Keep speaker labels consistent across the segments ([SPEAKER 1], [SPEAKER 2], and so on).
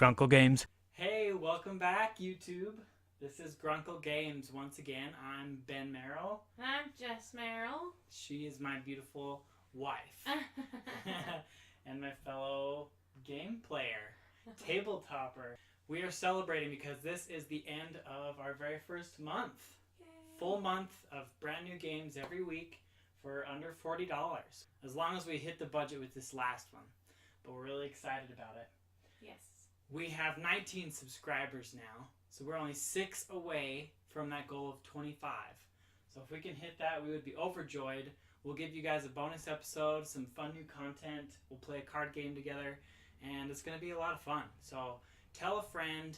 [SPEAKER 1] Gruncle Games. Hey, welcome back, YouTube. This is Gruncle Games once again. I'm Ben Merrill.
[SPEAKER 2] I'm Jess Merrill.
[SPEAKER 1] She is my beautiful wife. And my fellow game player, tabletopper. We are celebrating because this is the end of our very first month.
[SPEAKER 2] Yay.
[SPEAKER 1] Full month of brand new games every week for under $40. As long as we hit the budget with this last one. But we're really excited about it.
[SPEAKER 2] Yes.
[SPEAKER 1] We have 19 subscribers now, so we're only 6 away from that goal of 25. So if we can hit that, we would be overjoyed. We'll give you guys a bonus episode, some fun new content. We'll play a card game together, and it's going to be a lot of fun. So tell a friend,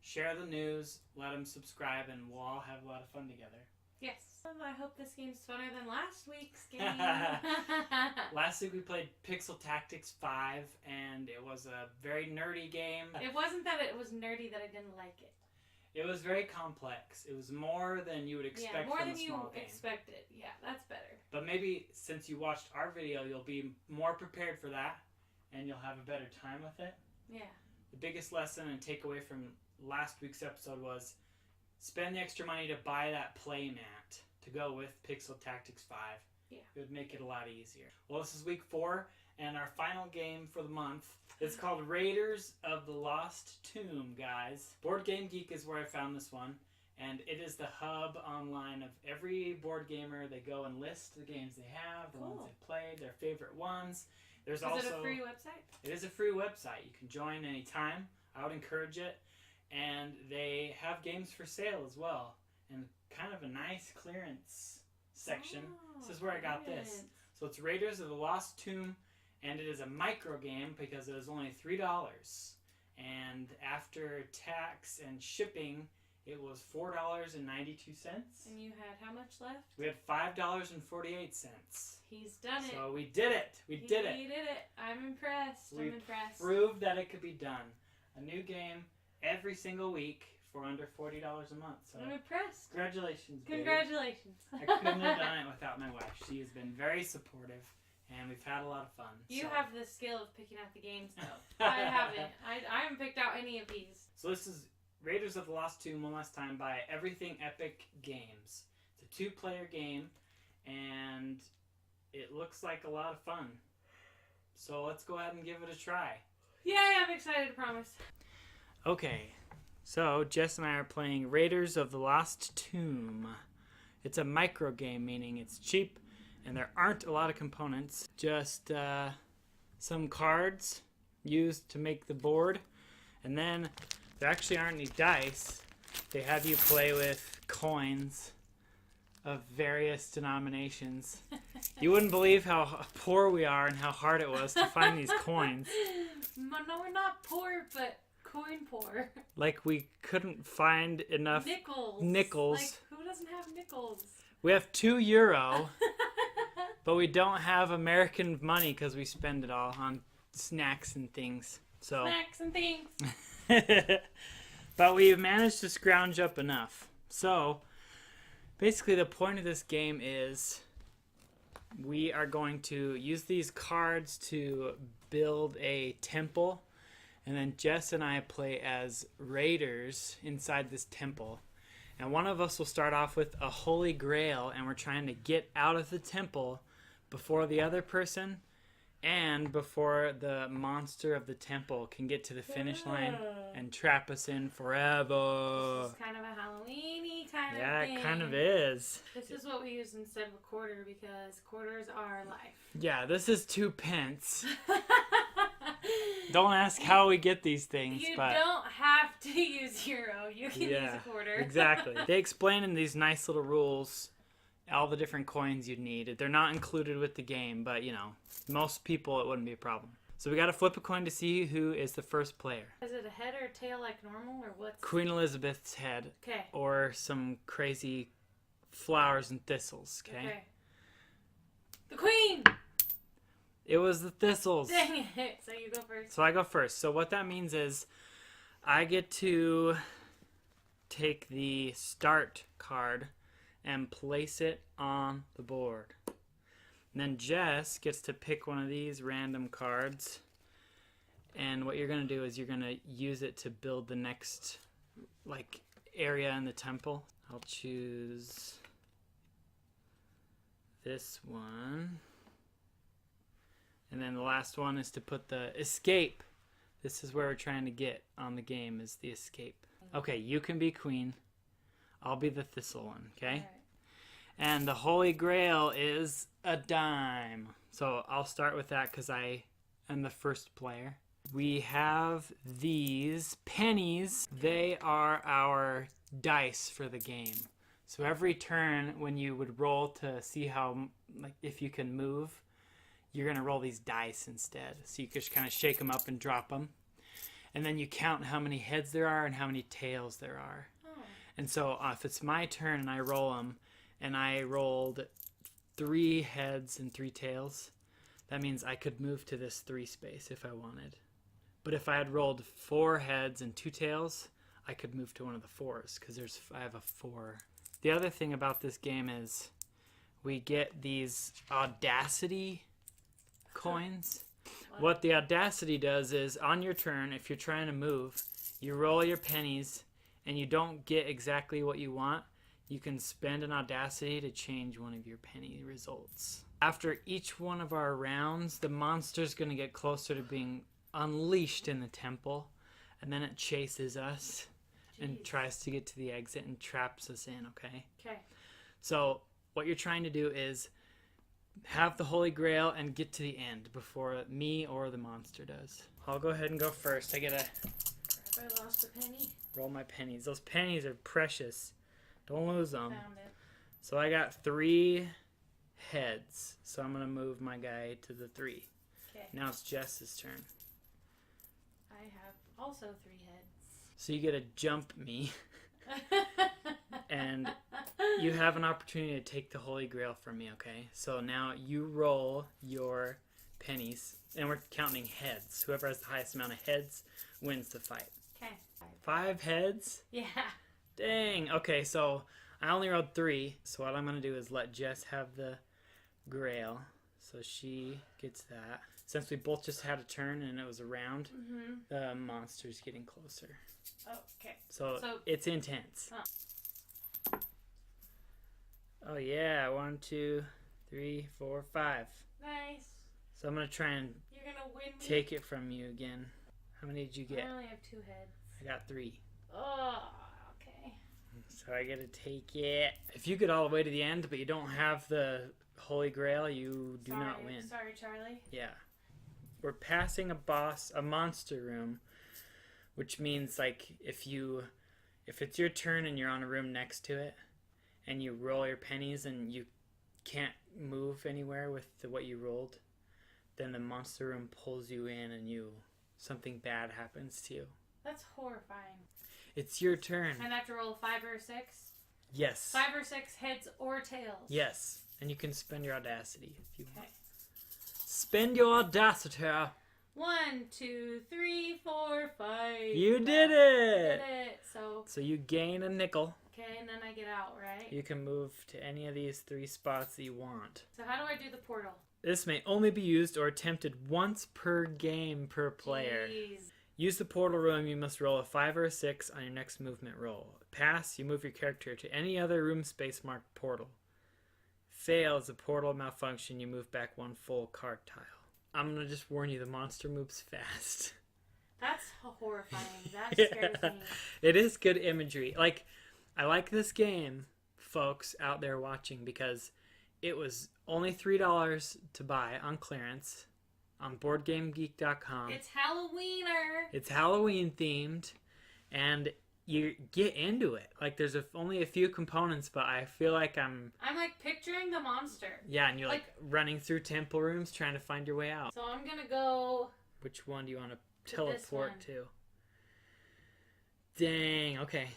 [SPEAKER 1] share the news, let them subscribe, and we'll all have a lot of fun together.
[SPEAKER 2] Yes. I hope this game's funner than last week's game.
[SPEAKER 1] Last week we played Pixel Tactics 5, and it was a very nerdy game.
[SPEAKER 2] It wasn't that it was nerdy that I didn't like it.
[SPEAKER 1] It was very complex. It was more than you would expect
[SPEAKER 2] more
[SPEAKER 1] from
[SPEAKER 2] than
[SPEAKER 1] a small
[SPEAKER 2] you
[SPEAKER 1] game.
[SPEAKER 2] expected. Yeah, that's better.
[SPEAKER 1] But maybe since you watched our video, you'll be more prepared for that, and you'll have a better time with it.
[SPEAKER 2] Yeah.
[SPEAKER 1] The biggest lesson and takeaway from last week's episode was spend the extra money to buy that play mat to go with Pixel Tactics 5.
[SPEAKER 2] Yeah.
[SPEAKER 1] It would make it a lot easier. Well, this is week 4, and our final game for the month is called Raiders of the Lost Tomb, guys. Board Game Geek is where I found this one, and it is the hub online of every board gamer. They go and list the games they have, the ones they've played, their favorite ones. There's also,
[SPEAKER 2] it a free website?
[SPEAKER 1] It is a free website. You can join anytime. I would encourage it. And they have games for sale as well. And kind of a nice clearance section. This is where I got this. So it's Raiders of the Lost Tomb, and it is a micro game because it is only $3. And after tax and shipping, it was $4.92.
[SPEAKER 2] And you had how much left?
[SPEAKER 1] We had $5.48.
[SPEAKER 2] He's done it.
[SPEAKER 1] So we did it. We did it.
[SPEAKER 2] He did it. I'm impressed. I'm impressed.
[SPEAKER 1] Proved that it could be done. A new game every single week for under $40 a month. So
[SPEAKER 2] I'm impressed.
[SPEAKER 1] Congratulations, baby.
[SPEAKER 2] Congratulations.
[SPEAKER 1] I couldn't have done it without my wife. She has been very supportive, and we've had a lot of fun.
[SPEAKER 2] You have the skill of picking out the games, though. I haven't. I haven't picked out any of these.
[SPEAKER 1] So this is Raiders of the Lost Tomb one last time by Everything Epic Games. It's a 2-player game, and it looks like a lot of fun. So let's go ahead and give it a try.
[SPEAKER 2] Yay, I'm excited, I promise.
[SPEAKER 1] Okay, so Jess and I are playing Raiders of the Lost Tomb. It's a micro game, meaning it's cheap and there aren't a lot of components. Just some cards used to make the board. And then there actually aren't any dice. They have you play with coins of various denominations. You wouldn't believe how poor we are and how hard it was to find these coins.
[SPEAKER 2] No, we're not poor, but coin poor.
[SPEAKER 1] Like we couldn't find enough nickels.
[SPEAKER 2] Like, who doesn't have nickels?
[SPEAKER 1] We have €2, but we don't have American money because we spend it all on snacks and things. So
[SPEAKER 2] snacks and things.
[SPEAKER 1] But we've managed to scrounge up enough. So basically the point of this game is we are going to use these cards to build a temple. And then Jess and I play as raiders inside this temple. And one of us will start off with a holy grail, and we're trying to get out of the temple before the other person and before the monster of the temple can get to the finish line and trap us in forever.
[SPEAKER 2] This is kind of a Halloween-y kind of thing.
[SPEAKER 1] Yeah, it kind of is.
[SPEAKER 2] This is what we use instead of a quarter because quarters are life.
[SPEAKER 1] Yeah, this is 2 pence. Don't ask how we get these things.
[SPEAKER 2] You
[SPEAKER 1] but
[SPEAKER 2] don't have to use euro. You can use a quarter.
[SPEAKER 1] Exactly. They explain in these nice little rules all the different coins you'd need. They're not included with the game, but, you know, most people it wouldn't be a problem. So we got to flip a coin to see who is the first player.
[SPEAKER 2] Is it a head or a tail like normal, or what's...
[SPEAKER 1] Queen Elizabeth's head.
[SPEAKER 2] Okay.
[SPEAKER 1] Or some crazy flowers and thistles, okay?
[SPEAKER 2] The queen!
[SPEAKER 1] It was the thistles.
[SPEAKER 2] Dang it. So you go first.
[SPEAKER 1] So I go first. So what that means is I get to take the start card and place it on the board. And then Jess gets to pick one of these random cards And what you're going to do is you're going to use it to build the next like area in the temple. I'll choose this one. And then the last one is to put the escape. This is where we're trying to get on the game, is the escape. Okay, you can be queen. I'll be the thistle one, okay?
[SPEAKER 2] All right.
[SPEAKER 1] And the Holy Grail is a dime. So I'll start with that because I am the first player. We have these pennies. They are our dice for the game. So every turn when you would roll to see how, like, if you can move, you're going to roll these dice instead. So you just kind of shake them up and drop them. And then you count how many heads there are and how many tails there are.
[SPEAKER 2] Oh.
[SPEAKER 1] And so if it's my turn and I roll them, and I rolled 3 heads and 3 tails, that means I could move to this 3 space if I wanted. But if I had rolled 4 heads and 2 tails, I could move to one of the 4s because I have a 4. The other thing about this game is we get these Audacity coins. What the Audacity does is on your turn, if you're trying to move, you roll your pennies and you don't get exactly what you want, you can spend an Audacity to change one of your penny results. After each one of our rounds, the monster's going to get closer to being unleashed in the temple, and then it chases us and tries to get to the exit and traps us in, okay?
[SPEAKER 2] Okay.
[SPEAKER 1] So what you're trying to do is have the Holy Grail and get to the end before me or the monster does. I'll go ahead and go first. I gotta
[SPEAKER 2] Have I lost a penny?
[SPEAKER 1] roll my pennies. Those pennies are precious. Don't lose them.
[SPEAKER 2] Found it.
[SPEAKER 1] So I got 3 heads. So I'm gonna move my guy to the 3.
[SPEAKER 2] Okay.
[SPEAKER 1] Now it's Jess's turn.
[SPEAKER 2] I have also 3 heads.
[SPEAKER 1] So you get to jump me, and you have an opportunity to take the Holy Grail from me, okay? So now you roll your pennies, and we're counting heads. Whoever has the highest amount of heads wins the fight.
[SPEAKER 2] Okay.
[SPEAKER 1] 5 heads?
[SPEAKER 2] Yeah.
[SPEAKER 1] Dang. Okay, so I only rolled 3, so what I'm going to do is let Jess have the Grail. So she gets that. Since we both just had a turn and it was a round, the monster's getting closer.
[SPEAKER 2] Oh, okay.
[SPEAKER 1] So
[SPEAKER 2] So-
[SPEAKER 1] it's intense.
[SPEAKER 2] Huh.
[SPEAKER 1] Oh yeah, 1, 2, 3, 4, 5.
[SPEAKER 2] Nice.
[SPEAKER 1] So I'm gonna try and
[SPEAKER 2] You're gonna win me.
[SPEAKER 1] take it from you again. How many did you get?
[SPEAKER 2] I only have 2 heads.
[SPEAKER 1] I got 3.
[SPEAKER 2] Oh, okay.
[SPEAKER 1] So I gotta take it. If you get all the way to the end, but you don't have the Holy Grail, you do not win.
[SPEAKER 2] Sorry, Charlie.
[SPEAKER 1] Yeah. We're passing a monster room, which means like if it's your turn and you're on a room next to it, and you roll your pennies and you can't move anywhere with what you rolled, then the monster room pulls you in and something bad happens to you.
[SPEAKER 2] That's horrifying.
[SPEAKER 1] It's your turn.
[SPEAKER 2] And I have to roll a 5 or a 6?
[SPEAKER 1] Yes.
[SPEAKER 2] 5 or 6 heads or tails.
[SPEAKER 1] Yes. And you can spend your Audacity if you want.
[SPEAKER 2] Okay.
[SPEAKER 1] Spend your Audacity.
[SPEAKER 2] 1, 2, 3, 4, 5.
[SPEAKER 1] You did
[SPEAKER 2] Did
[SPEAKER 1] it!
[SPEAKER 2] it.
[SPEAKER 1] So you gain a nickel.
[SPEAKER 2] Okay, and then I get out, right?
[SPEAKER 1] You can move to any of these 3 spots that you want.
[SPEAKER 2] So how do I do the portal?
[SPEAKER 1] This may only be used or attempted once per game per player.
[SPEAKER 2] Jeez.
[SPEAKER 1] Use the portal room. You must roll a 5 or a 6 on your next movement roll. Pass, you move your character to any other room space marked portal. Fail as a portal malfunction. You move back 1 full card tile. I'm going to just warn you, the monster moves fast.
[SPEAKER 2] That's horrifying. That
[SPEAKER 1] Yeah.
[SPEAKER 2] scares me.
[SPEAKER 1] It is good imagery. Like, I like this game, folks out there watching, because it was only $3 to buy on clearance on BoardGameGeek.com.
[SPEAKER 2] It's Halloweener.
[SPEAKER 1] It's Halloween themed, and you get into it. Like, there's only a few components, but I feel like I'm
[SPEAKER 2] like picturing the monster.
[SPEAKER 1] yeah, and you're like running through temple rooms trying to find your way out.
[SPEAKER 2] So I'm gonna go.
[SPEAKER 1] Which one do you want to
[SPEAKER 2] this
[SPEAKER 1] teleport
[SPEAKER 2] one.
[SPEAKER 1] to? Dang, okay.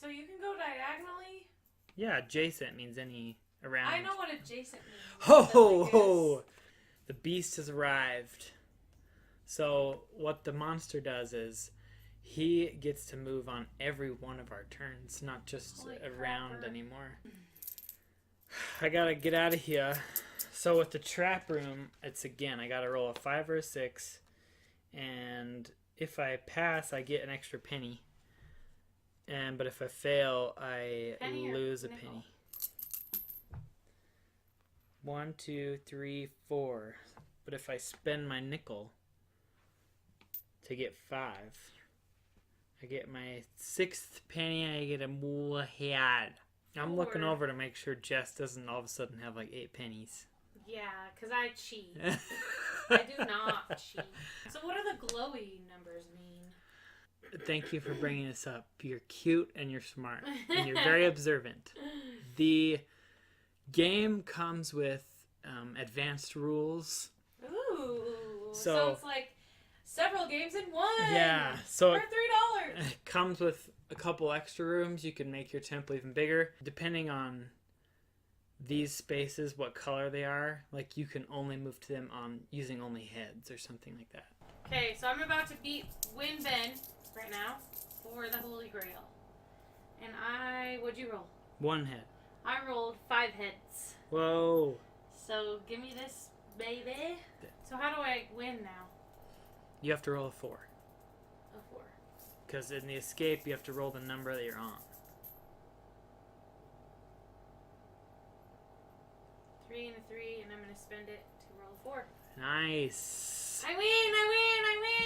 [SPEAKER 2] So you can go diagonally.
[SPEAKER 1] Yeah, adjacent means any around.
[SPEAKER 2] I know what adjacent means.
[SPEAKER 1] Ho
[SPEAKER 2] but
[SPEAKER 1] ho
[SPEAKER 2] I guess-
[SPEAKER 1] ho! The beast has arrived. So what the monster does is he gets to move on every one of our turns, not just
[SPEAKER 2] Holy
[SPEAKER 1] a round
[SPEAKER 2] crapper.
[SPEAKER 1] anymore. I gotta get out of here. So with the trap room, it's again, I gotta roll a 5 or a 6, and if I pass, I get an extra penny. But if I fail, I lose a penny. 1, 2, 3, 4. But if I spend my nickel to get 5, I get my 6th penny. I get a head. I'm looking over to make sure Jess doesn't all of a sudden have like 8 pennies.
[SPEAKER 2] Yeah, because I cheat. I do not cheat. So what do the glowy numbers mean?
[SPEAKER 1] Thank you for bringing this up. You're cute and you're smart. And you're very observant. The game comes with advanced rules.
[SPEAKER 2] Ooh. So it's like several games in one.
[SPEAKER 1] Yeah. So
[SPEAKER 2] for $3.
[SPEAKER 1] It comes with a couple extra rooms. You can make your temple even bigger. Depending on these spaces, what color they are, like you can only move to them on using only heads or something like that.
[SPEAKER 2] Okay, so I'm about to win Ben right now for the Holy Grail. And what'd you roll?
[SPEAKER 1] 1 head.
[SPEAKER 2] I rolled 5 heads.
[SPEAKER 1] Whoa.
[SPEAKER 2] So give me this, baby. So how do I win now?
[SPEAKER 1] You have to roll a 4.
[SPEAKER 2] A 4.
[SPEAKER 1] Because in the escape, you have to roll the number that you're on.
[SPEAKER 2] 3 and a 3, and I'm going to spend it to roll a 4.
[SPEAKER 1] Nice.
[SPEAKER 2] I win!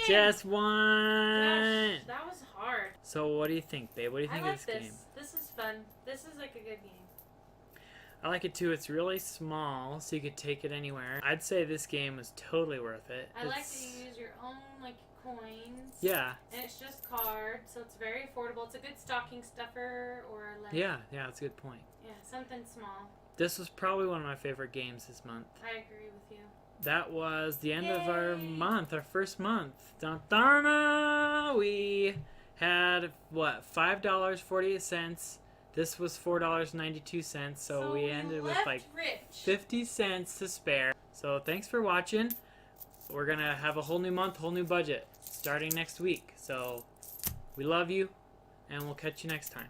[SPEAKER 1] Just won.
[SPEAKER 2] Gosh, that was hard.
[SPEAKER 1] So what do you think, babe? What do you think
[SPEAKER 2] I like
[SPEAKER 1] of this game?
[SPEAKER 2] This is fun. This is like a good game.
[SPEAKER 1] I like it too. It's really small, so you could take it anywhere. I'd say this game is totally worth it.
[SPEAKER 2] I like that you use your own like coins.
[SPEAKER 1] Yeah.
[SPEAKER 2] And it's just cards, so it's very affordable. It's a good stocking stuffer or like.
[SPEAKER 1] Yeah, that's a good point.
[SPEAKER 2] Yeah, something small.
[SPEAKER 1] This was probably one of my favorite games this month.
[SPEAKER 2] I agree with you.
[SPEAKER 1] That was the end of our month, our first month. Dun, dun, dun. We had, what, $5.48. This was $4.92. So we ended with like
[SPEAKER 2] rich.
[SPEAKER 1] 50 cents to spare. So thanks for watching. We're going to have a whole new month, whole new budget starting next week. So we love you, and we'll catch you next time.